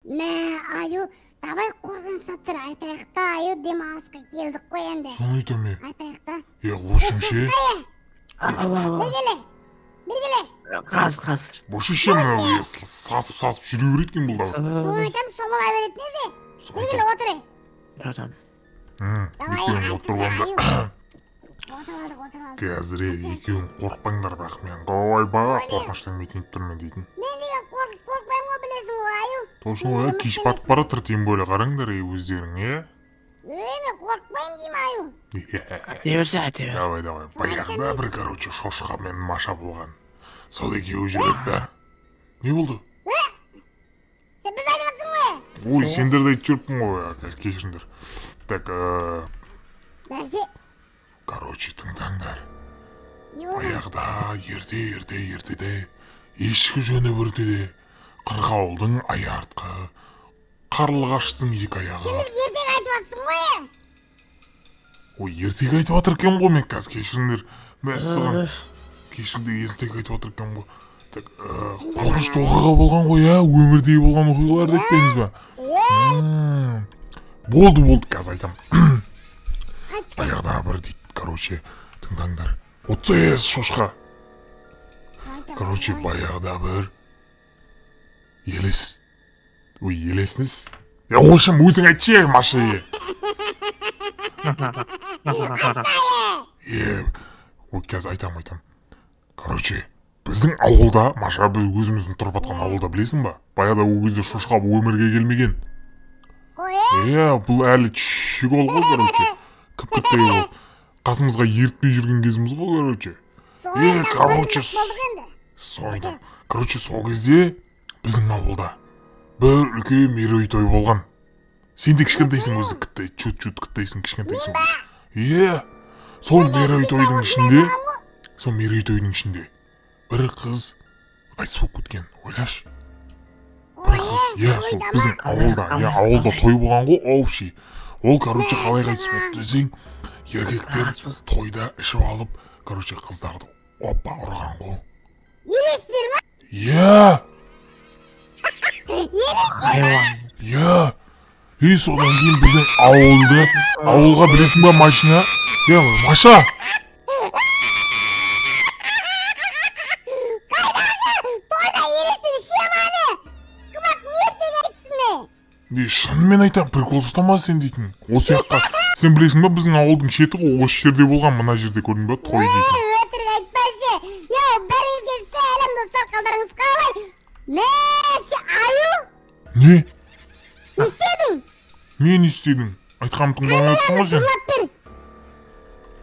Аю, давай қорғансып тұр, айтайық та, аю, демалысқа келдік қой енді. Соны айтам е. Айтайық та. Қошым ше. Бергеле. Қазір. Бошы ше мынау сасып жүре беретін бұл да. Соны айтам, шомыла беретін eze. Бергеле отыр. Жатам. Екеуің отырғанда. Отыр алдық. Қазір екеуің қорықпаңдар бірақ мен ойбай қорқыныштан метейін тұрмын дейтін. Мен деген қорықпаймын ғой, білесің ғой, аю. Точно ғой, кеш батып бара тұр, тем более қараңдар өздерің, е? Мен қорықпаймын деймін, аю. Айта берсе. Давай. Баяғыда бір, короче, шошқа мен Маша болған. Сол екеуі жүреді да. Не болды? Сен біз айтып жатсың ғой. Ой, сендерді айтып жүріппін ғой, кешіріңдер. Так, Нәрсе? короче, тыңдаңдар. Не болды? Баяғыда ертеде ешкі жөні өртеде қырғауылдың аяғыртқы, қарлығаштың екі аяғы. Сен біз ертек айтып жатсың ғой. Ой, ертек айтып жатыр екен ғой, мен қазір кешіріңдер. Мәссаған. Кешірде ертек айтып жатыр екен ғой. Так, қорқынышты оқиға болған ғой, өмірдегі болған оқиғаларды айтпаймыз ба? Болды, қазір айтам. Баяғыда бір дейді, короче, тыңдаңдар. Отсыз шошқа. Короче, баяғыда бір елесіңіз. Қойшым, өзің айтшы, Маша. Ой, қазір айтам. Короче, біздің ауылда, Маша, біз өзіміздің тұрып атқан ауылда білесің ба? Баяғыда ол кезде шошқа өмірге келмеген. Бұл әлі чигол ғой, короче. Кіп-кіптей болып. Қасымызға ертпей жүрген кезіміз ғой, короче. Короче, сол кезде біздің ауылда бір үлкен мерейтой болған. Сен де кішкентайсың өзі кіттай, чут-чут кіттайсың кішкентайсың. Сол мерейтойдың ішінде бір қыз қайтыс болып кеткен, ойлашы. Бір қыз, сол біздің ауылда той болған ғой, общий. Ол, короче, қалай қайтыс болды десең, еркектер тойда ішіп алып, короче, қыздарды оппа ұрған ғой. Елестер ма? Содан кейін біздің ауылға білесің ба машина? Маша! Тойда елестер шеманы! Кымақ ниеттен айтсыны? Шынымен айтам, прикол ұстамаз сен дейтін. Осы яққа, сен білесің ба біздің ауылдың шеті ғой, осы жерде болған, мына жерде көрдің ба, той дейтін. Өтірік айтпашы. Бәріңізге сәлем достар, қалдарыңыз қалай? Мәші, аю? Не? Не істедің? Мен істедің? Айтқаным тыңдамай отырсың ғой сен? Ұрлап бер.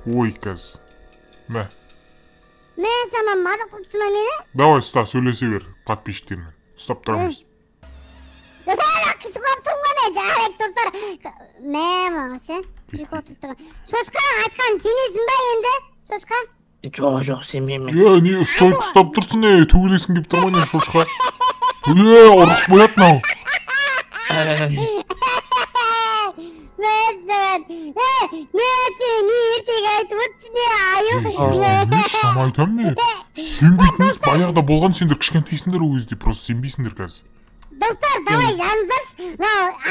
Ой, кәз. Мә. Мен сама мазақ қылып тұсыма мені? Давай, сөйлесе бер, подписчиктермен. Ұстап тұрамыз. Қысы қылып тұрмын ғой мен, жарайды достар. Мағашы, прикол сып тұрмын. Шошқа, айтқан сенесің ба енді? Шошқа? Жоқ, сенбеймін. Не ұстап тұрсың, төгілесің деп тұрма не шошқа? Ұрық боят мынау. Мен сені ертек айтып отырсың, аю. Шама айтам не? Сенбейтініз баяғыда болған, сендер кішкентайсыңдар ол кезде, просто сенбейсіңдер қазір. Достар, давай жазыңдаршы.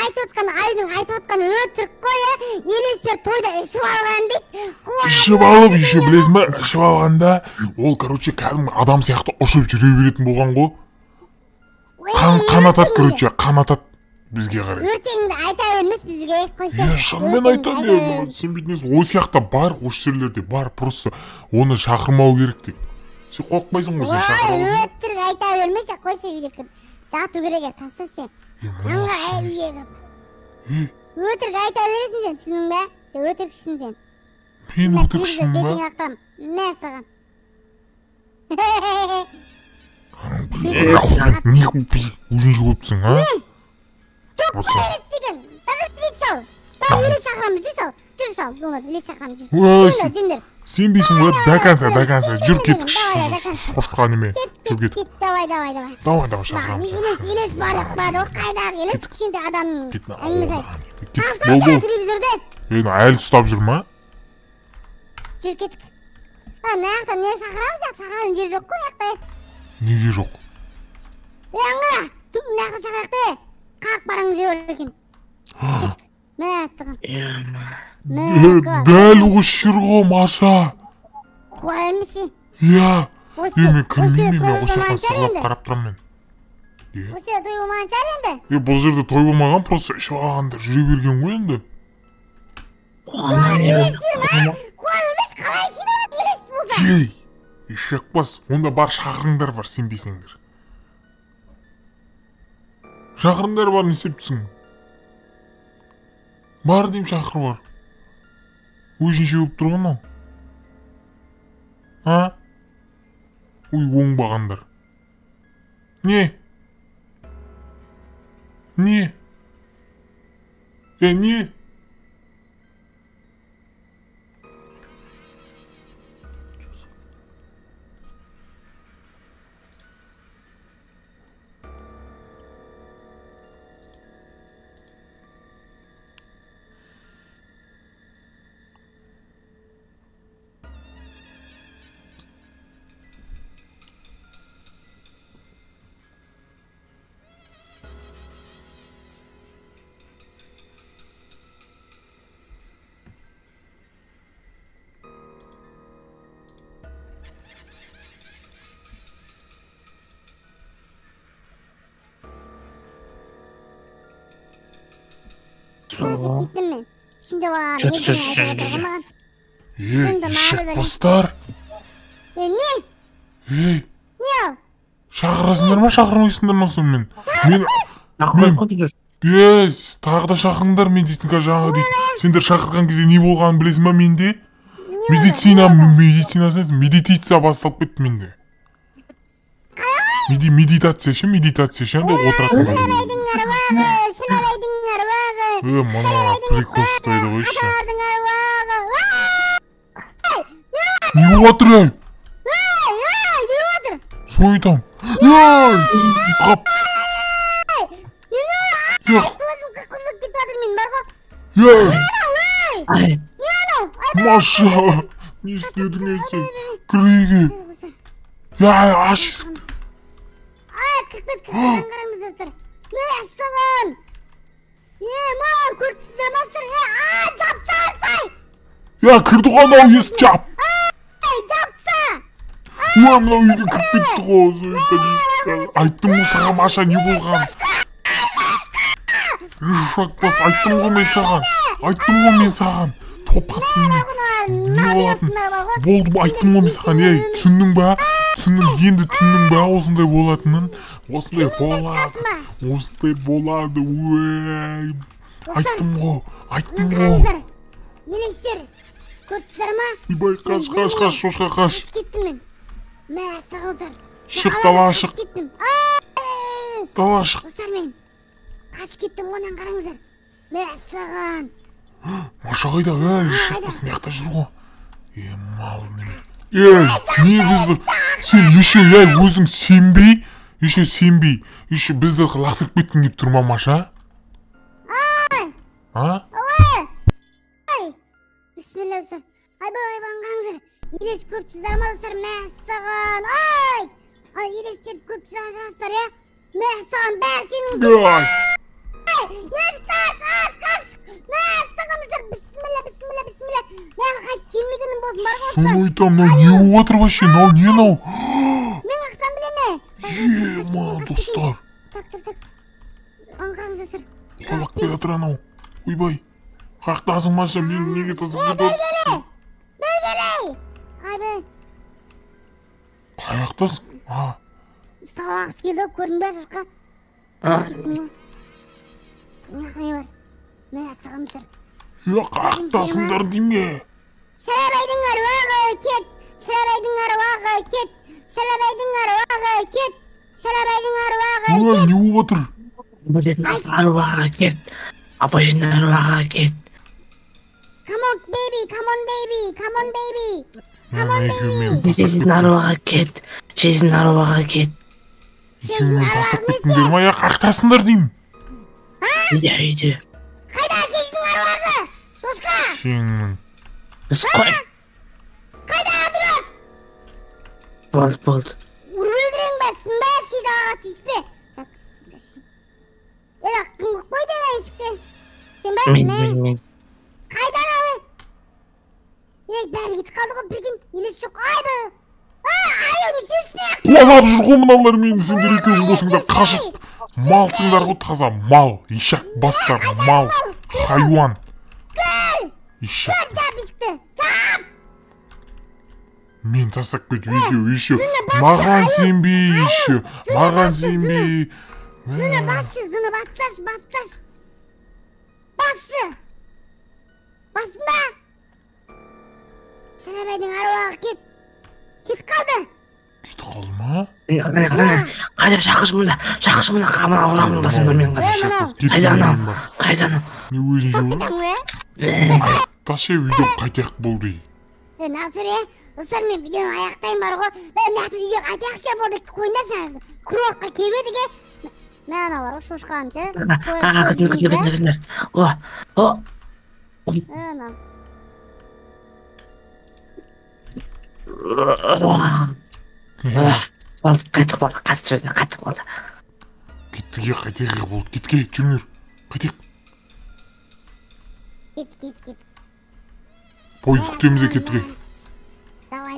Айтып отқан, айдың айтып отқан өтірік қой, елестер тойда ішіп алған дейді. Ішіп алып, еще білесің ба, ішіп алғанда, ол, короче, кәдімгі адам сияқты ұшып жүре беретін болған ғой. Қан атады, короче, қан атады бізге қарай. Өртеңді айта өрмес бізге, қойшы. Шынымен айтам, сен бейтінес, ол сияқты бар, осы жерлерде бар, просто оны шақырмау керек дейді. Сен қорқпайсың ғой, сен шақырмау. Өтірік айта өрмес, қойшы үйде жату керек, тасташы. Аңға үйге кіріп. Өтірік айта өресің сен, түсінің бә? Сен өтірікшісің сен. Мен өтірікшісің ба? Бетің ақтарым, мен саған. Не ұжыншы көптісің, а? Жоқ, бұл ерестеген. Тағыз білет шал. Тағы елес шақырамыз, жүр шал. Елес шақырамыз, жүр. Сенбейсің ғой, дәкәнсі, жүр кеттік шошқа неме, жүр кеттік. Кет, давай, Давай, шақырамыз. Елес бардық, қайдағы, елес кішкенте адамның әңгімесі айт. Кеттік, телевизорды. Әлі ұстап жүр ма? Жүр кеттік. Наяқтан не шақырамыз, шақыратын жер жоқ қой, яқтай. Неге жоқ? Аңғара, наяқтан шақырақты. Kalk paranı jebir ekin. Мәссіғын. Дәл осы жерге Маша. Қуайымысы? Иә. Мен кірмеймін, мен осы жақтан сығылап қарап тұрамын мен. Осы жерде той болмаған шығар енді? Бұл жерде той болмаған, просто ішіп алғандар жүре берген ғой енді. Қуайымыз қалай жинап елес болса? Ей, ешек бас, онда бар шақырыңдар бар, сенбесеңдер. Шақырыңдар бар, не септісің? Бар дейм шақыр бар. Өзінше өп тұрған ау. А? Ой, оңбағандар. Не? Не? Не? Nasıl gittim ben? Şimdi var. Ешек бастар. Ne? Ей, Ne o? шақырасыңдар ма, шақырмайсыңдар ма сонымен? Тағы да шақырыңдар мен дейтін жаңа дейді. Сендер шақырған кезде не болғанын білесің ба менде? Медитация басталып кетті менде. Медитация ше, андай отыратын. Мына прикол ұстайды ғой ше. Не отыр ай? Сойтам. Қап. Маша, не істедің сен? Кірейге. Аш есікті. Кірді ғой анау есік жап. Мынау үйге кіріп кетті ғой. Айттым ғой саған Маша не болған? Шақпас, айттым ғой мен саған. Топқасын не болатын? Болды ма, айттым ғой мен саған. Түсіндің ба? Енді түсіндің ба осындай болатынын? Осындай болады. Айттым ғой. Елестер, көрттіздер ма? Ибай, қаш, шошқа қаш. Кеттім мен. Мәссіғын. Шық, дала шық. Дала шық. Осар мен. Қаш кеттім онан қараңыздар. Мәссіғын. Маша қайда, шықпас мияқта жүр ғой. Мал неме. Негізі, сен өзің сенбей, бізді лақтырып кеттің деп тұрма Маша? Бисмилла достар. Айбан қараңыздар. Елес көріпсіздер ма достар? Мәссіғын. Елестерді көріпсіздер шығасыздар, Мәссіғын бәрі сенің. Елес қаш. Мәссіғын достар. Бисмилла. Мен қайтып келмегенім болсын бар ғой. Соны айтам, не отыр вообще? Не нау? Мен қақтан білеме? Достар. Так. Қараңыз достар. Қолақ бер атыр анау. Ойбай. Қақтасың Маша, мен неге тасып кетіп Бергелей! Айбай. Қай қақтасың? Ұстау ақсы келді, көрдің бе жұртқа? Не бар? Мәссіғын тұр. Қақтасыңдар дейме? Шарабайдың аруағы кет! Не болып отыр? Апашының аруаға кет. Come on baby. Шешесінің аруаға кет. Екеуімен тастап кеттіңдер ма? Қақтасыңдар деймін. Үйде. Қайда шешесінің аруағы? Шошқа! Сенің. Қой. Қайда адырас? Болды. Өлдірің бәсін бә шешеға тиіспе. Кім қойды ана есікті? Сен ба? Мен. Қайдан алы? Бәрі кетіп қалды ғой, прикинь. Елес жоқ. Айбы. Ай, не үстіне. Құлап жүр ғой мыналар мені, сендер екеуің болсыңдар қашып. Малсыңдар ғой, таза мал, ишак бастар, мал, хайуан. Ишак. Жап есікті. Жап. Мен тастап кетіп еще. Маған сенбей еще. Маған сенбей. Зыны басташ. Басшы. Басма. Шарабайдың аруағы кет. Кетіп қалды. Кетіп қалды ма? Қайда шақыршы мұнда. Қамына ұрамын басымда мен қазір. Қайда анам? Не өзің жауы? Ташы видео қайтақ болды. Насыр достар, мен видеоны аяқтайын бар ғой. Мен нақты үйге қайтақшы болды. Қойында сен курортқа келбедіге. Мен ана бар ғой, шошқаншы. Күтіңдер. Қайтып қалды. Кеттіге қайтақ болды. Кетке, жүріңдер. Қайтақ. Кет. Пойыз күтеміз кеттіге. Давай.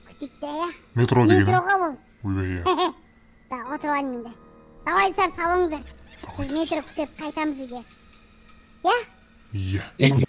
Күтейік те, я. Метро деген. Метроға бол. Ойбай, я. Отырып алайын менде. Давай, салыңыздар. Біз метро күтіп қайтамыз үйге. Я? Иә.